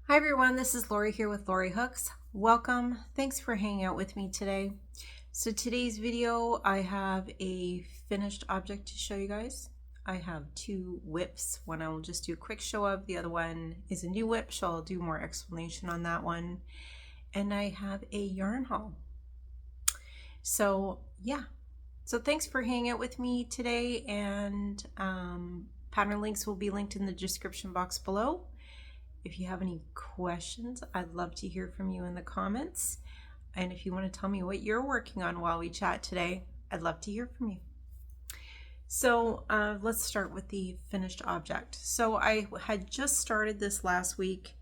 Hi everyone, this is Lori here with Lori Hooks. Welcome. Thanks for hanging out with me today. So today's video, I have a finished object to show you guys. I have two whips. One I will just do a quick show of. The other one is a new whip, so I'll do more explanation on that one. And I have a yarn haul. So yeah, so thanks for hanging out with me today, and pattern links will be linked in the description box below. If you have any questions, I'd love to hear from you in the comments. And if you want to tell me what you're working on while we chat today, I'd love to hear from you. So let's start with the finished object. So I had just started this last week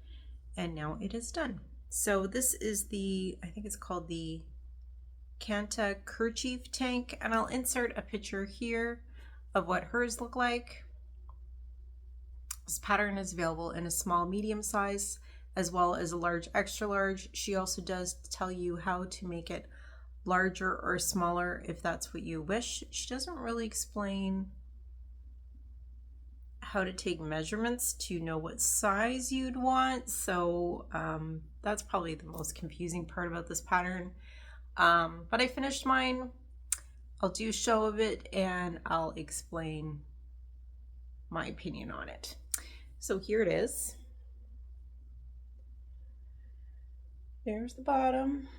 and now it is done. So this is the, I think it's called the Kanata Kerchief tank, and I'll insert a picture here of what hers look like. This pattern is available in a small, medium size, as well as a large, extra large. She also does tell you how to make it larger or smaller if that's what you wish. She doesn't really explain how to take measurements to know what size you'd want. So that's probably the most confusing part about this pattern. But I finished mine. I'll do a show of it and I'll explain my opinion on it. So here it is. There's the bottom.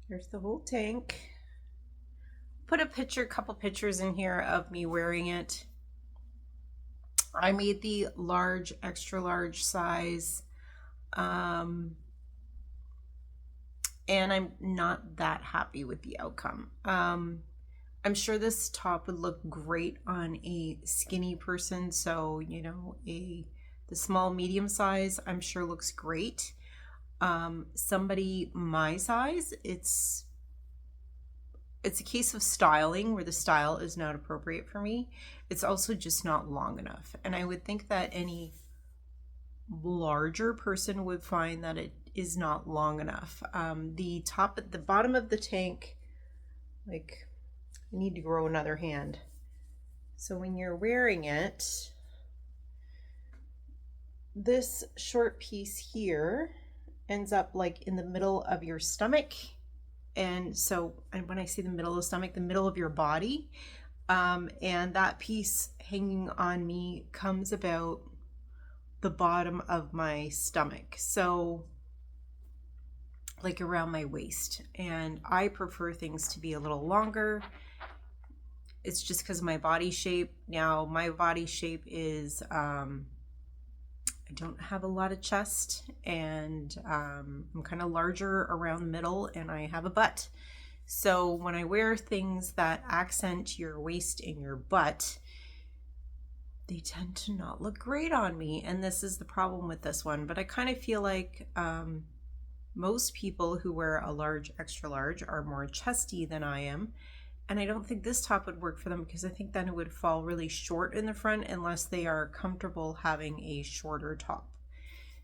There's the whole tank. Put a couple pictures in here of me wearing it. I made the large, extra large size. And I'm not that happy with the outcome. I'm sure this top would look great on a skinny person. So, you know, the small, medium size, I'm sure looks great. Somebody my size, it's a case of styling where the style is not appropriate for me. It's also just not long enough. And I would think that any larger person would find that it is not long enough. The top at the bottom of the tank, like, I need to grow another hand. So when you're wearing it, this short piece here ends up like in the middle of your stomach. And so, and when I say the middle of the stomach, the middle of your body, and that piece hanging on me comes about the bottom of my stomach. So like around my waist. And I prefer things to be a little longer. It's just because of my body shape. Now my body shape is, I don't have a lot of chest, and I'm kind of larger around the middle, and I have a butt. So when I wear things that accent your waist and your butt, they tend to not look great on me. And this is the problem with this one. But I kind of feel like most people who wear a large, extra large are more chesty than I am. And I don't think this top would work for them because I think then it would fall really short in the front unless they are comfortable having a shorter top.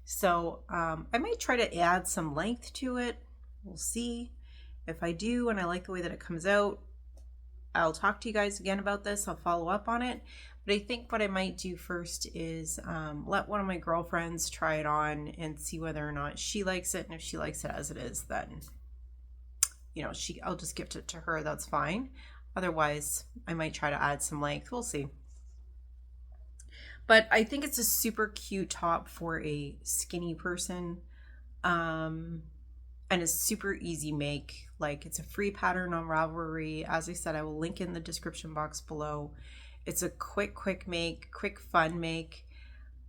So I might try to add some length to it. We'll see. If I do and I like the way that it comes out, I'll talk to you guys again about this. I'll follow up on it. But I think what I might do first is let one of my girlfriends try it on and see whether or not she likes it. And if she likes it as it is, then you know, I'll just gift it to her. That's fine. Otherwise, I might try to add some length. We'll see. But I think it's a super cute top for a skinny person. And it's super easy make. Like, it's a free pattern on Ravelry. As I said, I will link in the description box below. It's a quick make, quick fun make.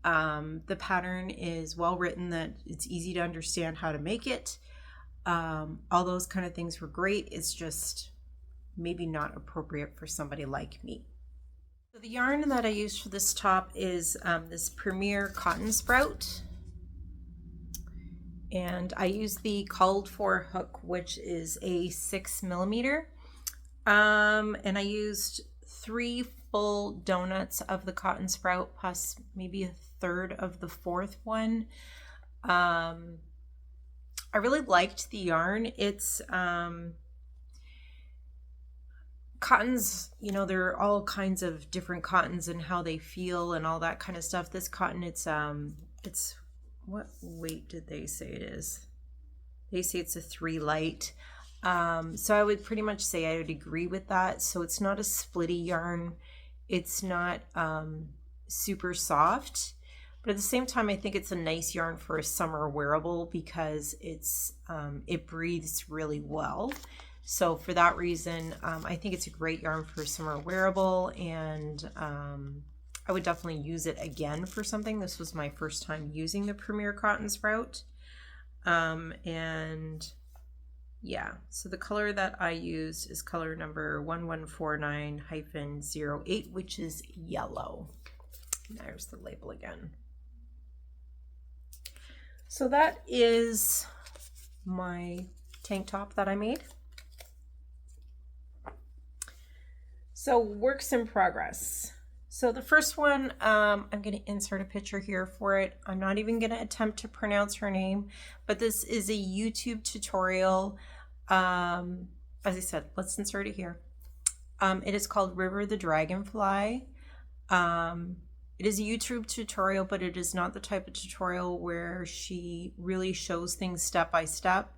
The pattern is well written, that it's easy to understand how to make it. All those kind of things were great. It's just maybe not appropriate for somebody like me. So the yarn that I used for this top is this Premier Cotton Sprout. And I used the called for hook, which is a 6mm. And I used 3 full donuts of the cotton sprout plus maybe a third of the 4th one. I really liked the yarn. It's cottons, you know, there are all kinds of different cottons and how they feel and all that kind of stuff. This cotton, it's what weight did they say it is? They say it's a 3 light. So I would pretty much say I would agree with that. So it's not a splitty yarn. It's not super soft, but at the same time, I think it's a nice yarn for a summer wearable because it's it breathes really well. So for that reason, I think it's a great yarn for summer wearable, and I would definitely use it again for something. This was my first time using the Premier Cotton Sprout. And yeah, so the color that I used is color number 1149-08, which is yellow. There's the label again. So that is my tank top that I made. So works in progress. So the first one, I'm going to insert a picture here for it. I'm not even going to attempt to pronounce her name, but this is a YouTube tutorial. As I said, let's insert it here. It is called River the Dragonfly. It is a YouTube tutorial, but it is not the type of tutorial where she really shows things step by step.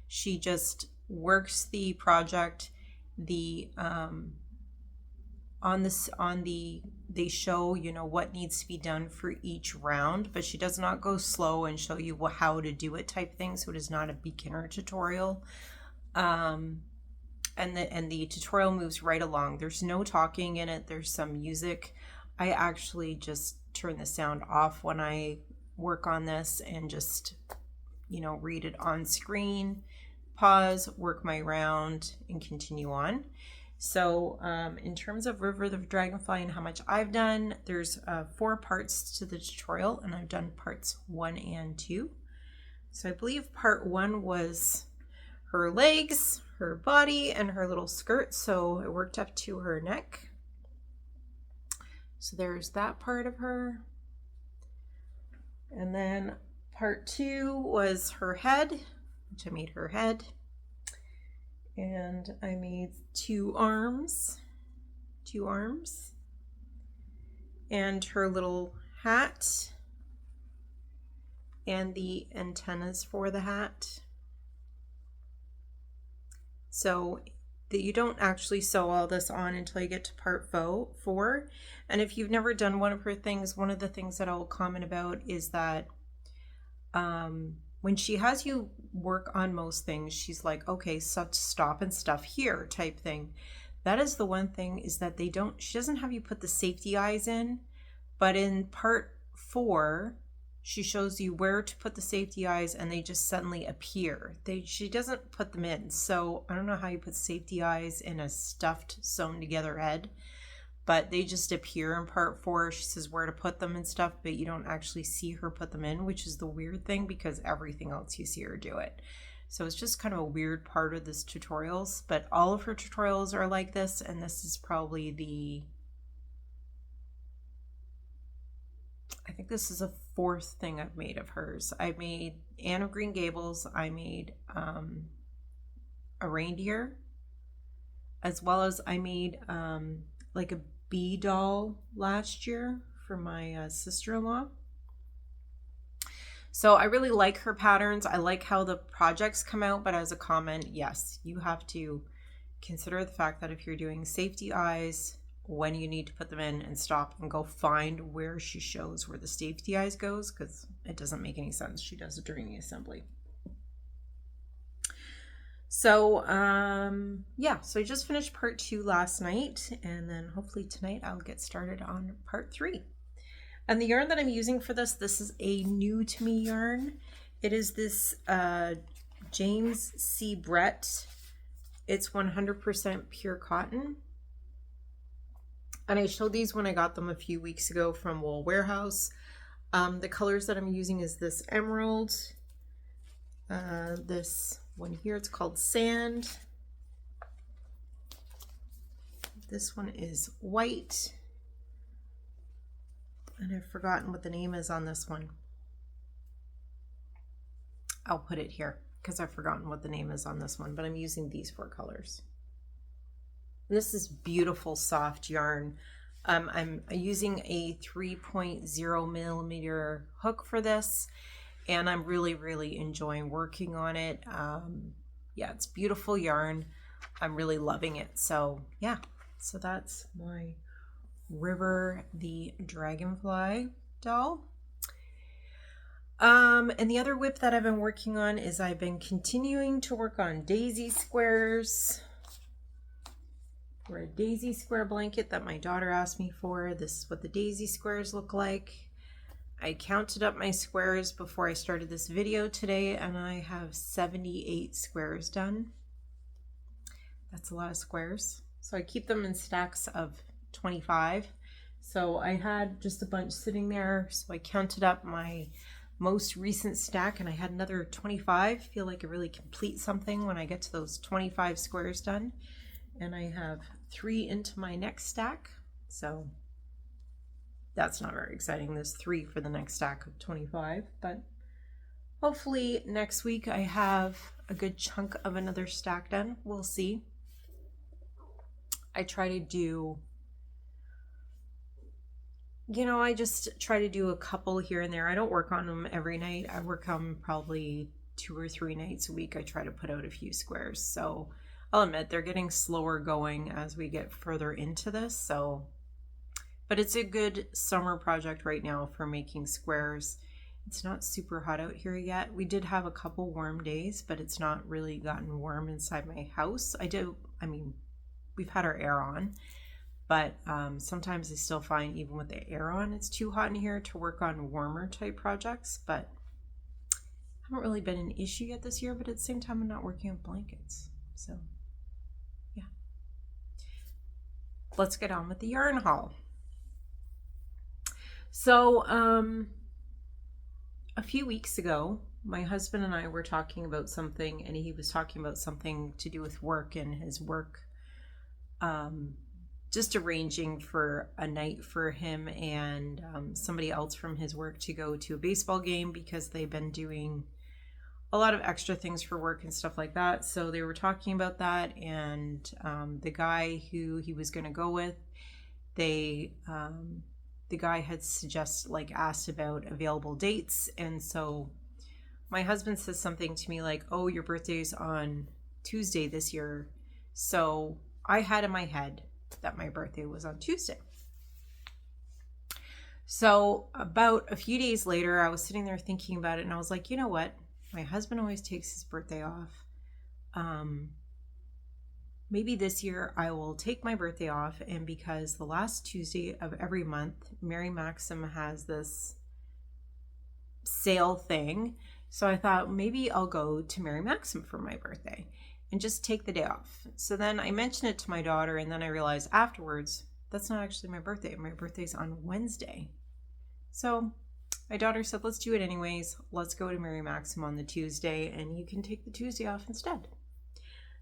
She just works the project. They show, you know, what needs to be done for each round, but she does not go slow and show you how to do it type thing. So it is not a beginner tutorial. And the tutorial moves right along. There's no talking in it. There's some music. I actually just turn the sound off when I work on this and just, you know, read it on screen, pause, work my round, and continue on. So in terms of River the Dragonfly and how much I've done, there's 4 parts to the tutorial, and I've done parts 1 and 2. So I believe part 1 was her legs, her body, and her little skirt. So it worked up to her neck. So there's that part of her. And then part 2 was her head, which I made her head. And I made 2 arms, and her little hat, and the antennas for the hat. So that you don't actually sew all this on until you get to part 4. And if you've never done one of her things, one of the things that I'll comment about is that when she has you work on most things, she's like, okay, so stop and stuff here type thing. That is the one thing, is that she doesn't have you put the safety eyes in, but in part 4, she shows you where to put the safety eyes and they just suddenly appear. She doesn't put them in. So I don't know how you put safety eyes in a stuffed sewn together head, but they just appear in part 4. She says where to put them and stuff, but you don't actually see her put them in, which is the weird thing because everything else you see her do it. So it's just kind of a weird part of this tutorials, but all of her tutorials are like this, and this is probably I think this is a 4th thing I've made of hers. I made Anne of Green Gables. I made a reindeer, as well as I made like a bee doll last year for my sister-in-law. So I really like her patterns. I like how the projects come out, but as a comment, yes, you have to consider the fact that if you're doing safety eyes, when you need to put them in, and stop and go find where she shows where the safety eyes goes, because it doesn't make any sense. She does it during the assembly. So yeah, so I just finished part 2 last night, and then hopefully tonight I'll get started on part 3. And the yarn that I'm using for this is a new to me yarn. It is this James C. Brett. It's 100% pure cotton. And I showed these when I got them a few weeks ago from Wool Warehouse. The colors that I'm using is this emerald, this one here, it's called sand. This one is white. And I've forgotten what the name is on this one. I'll put it here because I've forgotten what the name is on this one, but I'm using these 4 colors. And this is beautiful soft yarn. I'm using a 3.0 millimeter hook for this, and I'm really, really enjoying working on it. Yeah, it's beautiful yarn. I'm really loving it. So yeah, so that's my River the Dragonfly doll. And the other whip that I've been working on is I've been continuing to work on daisy squares. For a daisy square blanket that my daughter asked me for. This is what the daisy squares look like. I counted up my squares before I started this video today, and I have 78 squares done. That's a lot of squares. So I keep them in stacks of 25. So I had just a bunch sitting there, so I counted up my most recent stack and I had another 25. I feel like I really complete something when I get to those 25 squares done. And I have 3 into my next stack, so that's not very exciting. There's 3 for the next stack of 25, but hopefully next week I have a good chunk of another stack done. We'll see. I try to do, you know, I just try to do a couple here and there. I don't work on them every night. I work on them probably 2 or 3 nights a week. I try to put out a few squares. So I'll admit they're getting slower going as we get further into this. So, but it's a good summer project right now for making squares. It's not super hot out here yet. We did have a couple warm days, but it's not really gotten warm inside my house. I mean, we've had our air on, but sometimes I still find even with the air on, it's too hot in here to work on warmer type projects, but haven't really been an issue yet this year, but at the same time, I'm not working on blankets. So yeah, let's get on with the yarn haul. So a few weeks ago, my husband and I were talking about something, and he was talking about something to do with work and his work, just arranging for a night for him and somebody else from his work to go to a baseball game because they've been doing a lot of extra things for work and stuff like that. So they were talking about that, and the guy who he was going to go with, the guy had asked about available dates. And so my husband says something to me like, oh, your birthday's on Tuesday this year. So I had in my head that my birthday was on Tuesday. So about a few days later, I was sitting there thinking about it, and I was like, you know what? My husband always takes his birthday off. Maybe this year I will take my birthday off, and because the last Tuesday of every month, Mary Maxim has this sale thing. So I thought maybe I'll go to Mary Maxim for my birthday and just take the day off. So then I mentioned it to my daughter, and then I realized afterwards, that's not actually my birthday. My birthday's on Wednesday. So my daughter said, let's do it anyways. Let's go to Mary Maxim on the Tuesday, and you can take the Tuesday off instead.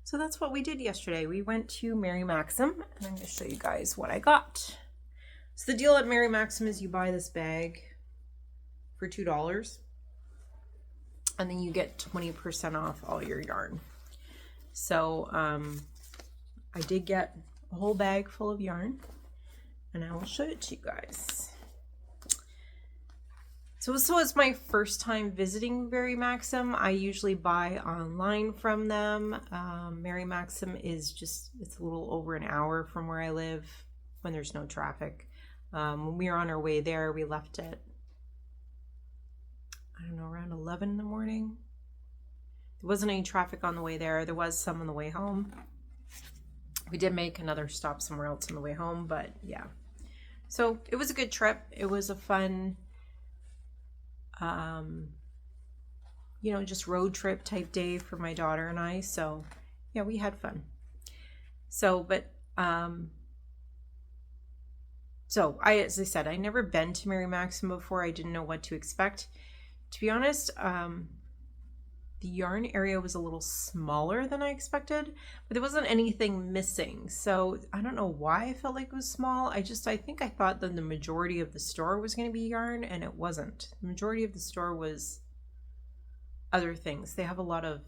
So that's what we did yesterday. We went to Mary Maxim, and I'm going to show you guys what I got. So the deal at Mary Maxim is you buy this bag for $2, and then you get 20% off all your yarn. So I did get a whole bag full of yarn, and I will show it to you guys. So it's my first time visiting Mary Maxim. I usually buy online from them. Mary Maxim is it's a little over an hour from where I live when there's no traffic. When we were on our way there, we left at, I don't know, around 11 in the morning. There wasn't any traffic on the way there. There was some on the way home. We did make another stop somewhere else on the way home, but yeah. So it was a good trip. It was a fun, just road trip type day for my daughter and I. So yeah, we had fun. So, but, as I said, I never been to Mary Maxim before. I didn't know what to expect. To be honest, the yarn area was a little smaller than I expected, but there wasn't anything missing. So I don't know why I felt like it was small. I think I thought that the majority of the store was going to be yarn, and it wasn't. The majority of the store was other things. They have a lot of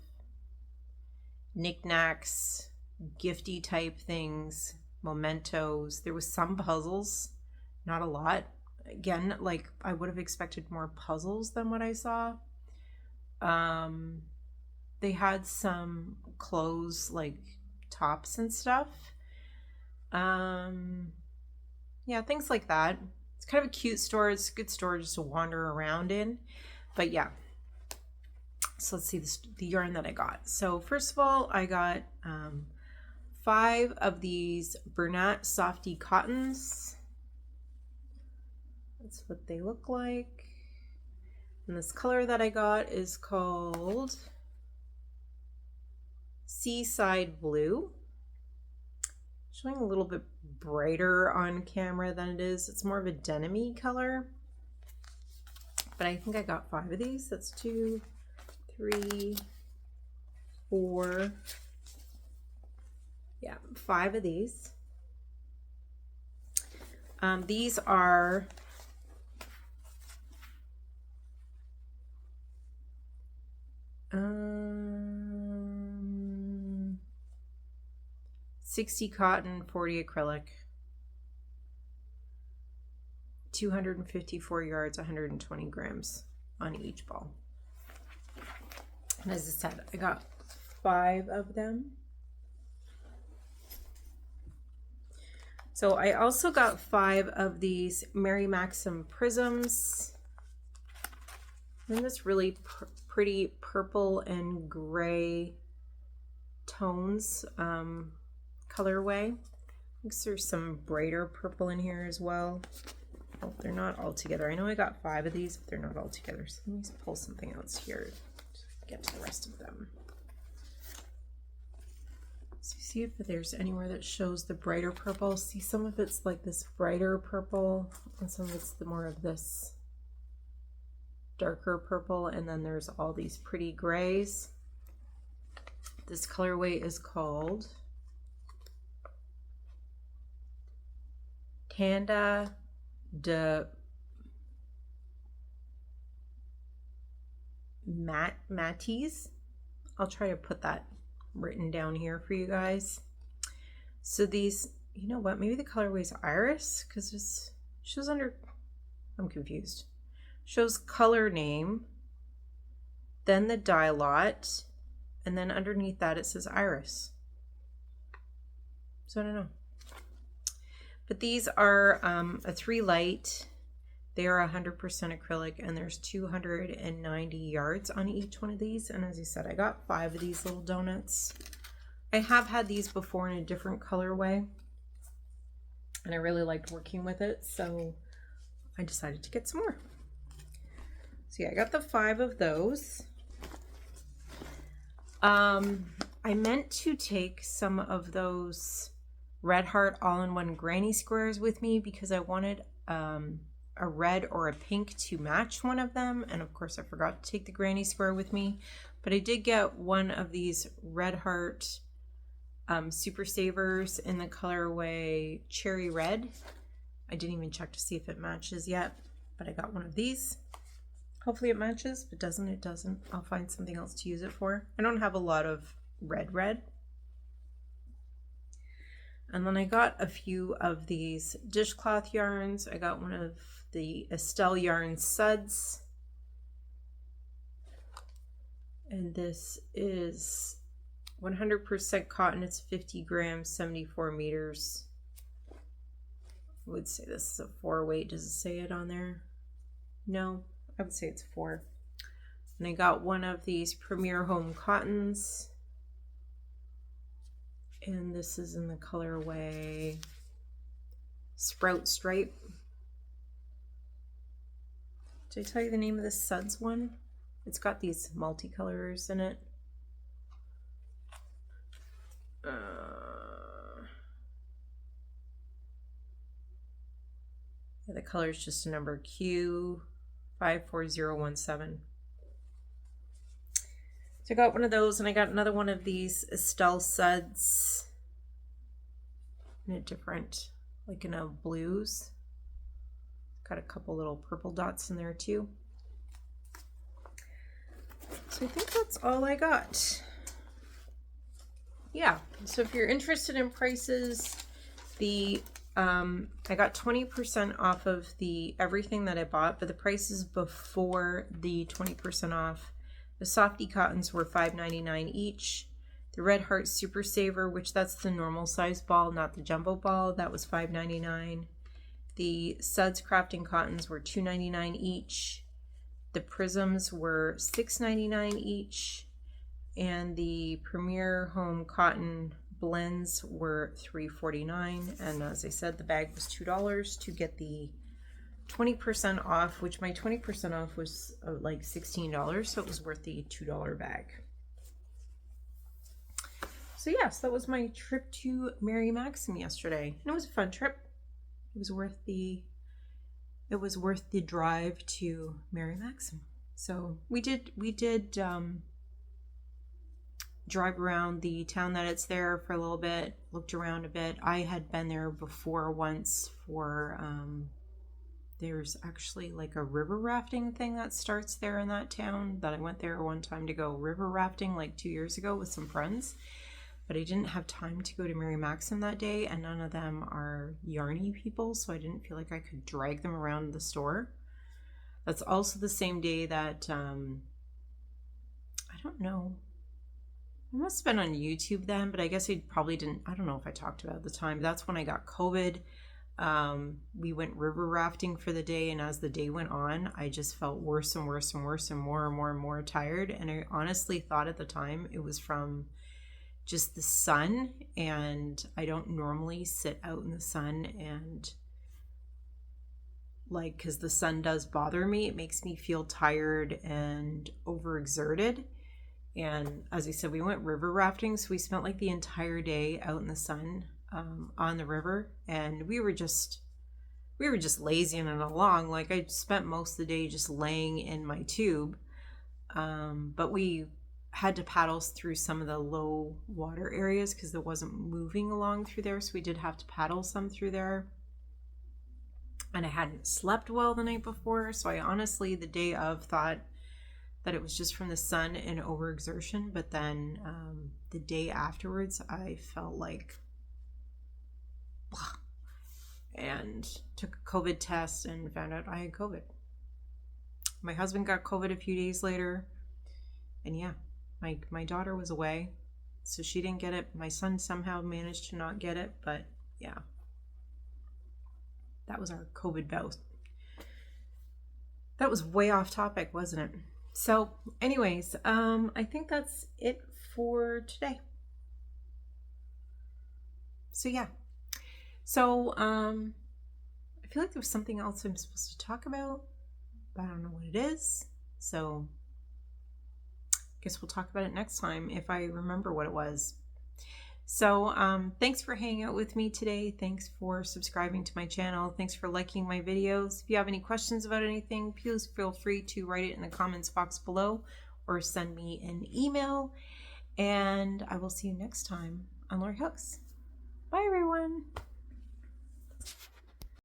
knickknacks, gifty type things, mementos. There was some puzzles, not a lot. Again, like I would have expected more puzzles than what I saw. They had some clothes, like tops and stuff. Yeah, things like that. It's kind of a cute store. It's a good store just to wander around in. But yeah. So let's see the yarn that I got. So first of all, I got 5 of these Bernat Softy Cottons. That's what they look like. And this color that I got is called Seaside Blue. Showing a little bit brighter on camera than it is. It's more of a denim-y color. But I think I got 5 of these. That's 2, 3, 4. Yeah, 5 of these. These are 60 cotton, 40 acrylic, 254 yards, 120 grams on each ball. And as I said, I got 5 of them. So I also got 5 of these Mary Maxim prisms. And this really pretty purple and gray tones colorway. There's some brighter purple in here as well. Oh, they're not all together. I know I got 5 of these, but they're not all together. So let me pull something else here to get to the rest of them. So see if there's anywhere that shows the brighter purple. See, some of it's like this brighter purple, and some of it's the more of this darker purple, and then there's all these pretty grays. This colorway is called Tanda de Matisse. I'll try to put that written down here for you guys. So these, you know what, maybe the colorway is Iris, because this shows under, I'm confused, shows color name, then the dye lot, and then underneath that it says Iris. So I don't know. But these are a 3 light. They are 100% acrylic, and there's 290 yards on each one of these. And as I said, I got 5 of these little donuts. I have had these before in a different colorway, and I really liked working with it, so I decided to get some more. So yeah, I got the 5 of those. I meant to take some of those Red Heart all-in-one granny squares with me because I wanted a red or a pink to match one of them, and of course I forgot to take the granny square with me, but I did get one of these Red Heart Super Savers in the colorway Cherry Red. I didn't even check to see if it matches yet, but I got one of these. Hopefully it matches. If it doesn't, it doesn't. I'll find something else to use it for. I don't have a lot of red. And then I got a few of these dishcloth yarns. I got one of the Estelle Yarn Suds. And this is 100% cotton. It's 50 grams, 74 meters. I would say this is a 4 weight. Does it say it on there? No, I would say it's 4. And I got one of these Premier Home Cottons. And this is in the colorway Sprout Stripe. Did I tell you the name of this Suds one? It's got these multicolors in it. Yeah, the color is just a number Q54017. So I got one of those, and I got another one of these Estelle Suds in a different, like in a blues. Got a couple little purple dots in there too. So I think that's all I got. Yeah, so if you're interested in prices, I got 20% off of the everything that I bought, but the price is before the 20% off The softy cottons were $5.99 each. The Red Heart Super Saver, which that's the normal size ball, not the jumbo ball, that was $5.99. The Suds Crafting Cottons were $2.99 each. The Prisms were $6.99 each. And the Premier Home Cotton Blends were $3.49. And as I said, the bag was $2 to get the 20% off, which my 20% off was like $16, so it was worth the $2 bag. So yes, that was my trip to Mary Maxim yesterday, and it was a fun trip. It was worth the drive to Mary Maxim. So we did drive around the town that it's there for a little bit, looked around a bit. I had been there before once for there's actually like a river rafting thing that starts there in that town, that I went there one time to go river rafting like 2 years ago with some friends. But I didn't have time to go to Mary Maxim that day, and none of them are yarny people, so I didn't feel like I could drag them around the store. That's also the same day that, I don't know, I must have been on YouTube then, but I guess I probably didn't, I don't know if I talked about it at the time. That's when I got COVID. We went river rafting for the day, and as the day went on, I just felt worse and worse and worse and more tired. And I honestly thought at the time it was from just the sun, and I don't normally sit out in the sun, and like, because the sun does bother me, it makes me feel tired and overexerted. And as I said, we went river rafting, so we spent like the entire day out in the sun on the river, and we were just lazying it along. Like, I spent most of the day just laying in my tube, but we had to paddle through some of the low water areas because there wasn't moving along through there, so we did have to paddle some through there. And I hadn't slept well the night before, so I honestly, the day of, thought that it was just from the sun and overexertion. But then the day afterwards, I felt like blah, and took a COVID test and found out I had COVID. My husband got COVID a few days later, and yeah, my daughter was away, so she didn't get it. My son somehow managed to not get it, but yeah, that was our COVID bout. That was way off topic, wasn't it? So anyways, I think that's it for today. So yeah, so I feel like there was something else I'm supposed to talk about, but I don't know what it is. So guess we'll talk about it next time if I remember what it was. So thanks for hanging out with me today. Thanks for subscribing to my channel. Thanks for liking my videos. If you have any questions about anything, please feel free to write it in the comments box below or send me an email. And I will see you next time on Lori Hooks. Bye everyone.